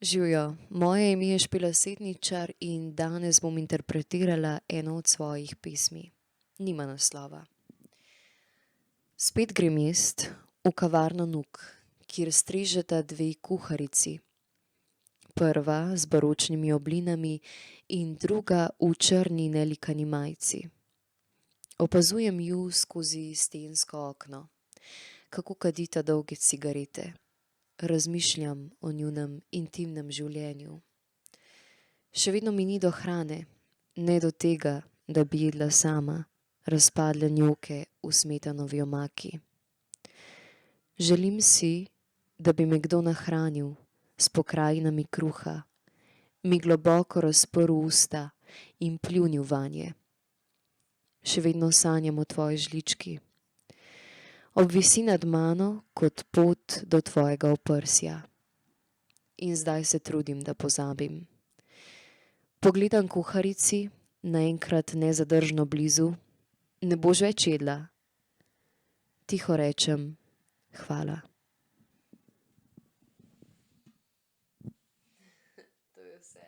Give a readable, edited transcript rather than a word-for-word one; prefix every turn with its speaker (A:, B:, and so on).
A: Živjo, moje ime je Špela Setničar in danes bom interpretirala eno od svojih pesmi. Nima naslova. Spet grem jest v kavarno Nuk, kjer strežeta dve kuharici. Prva z baročnimi oblinami in druga v črni nelikani majici. Opazujem ju skozi stensko okno, kako kadita dolge cigarete. Razmišljam o njunem intimnem življenju. Še vedno mi ni do hrane, ne do tega, da bi jedla sama razpadle njoke v smetanovi omaki. Želim si, da bi me kdo nahranil s pokrajinami kruha, mi globoko razprl usta in pljunil vanje. Še vedno sanjam o tvoji žlički. Obvisi nad mano kot pot do tvojega oprsja. In zdaj se trudim, da pozabim. Pogledam kuharici, naenkrat nezadržno blizu. Ne boš več jedla? Tiho rečem, hvala. To je vse.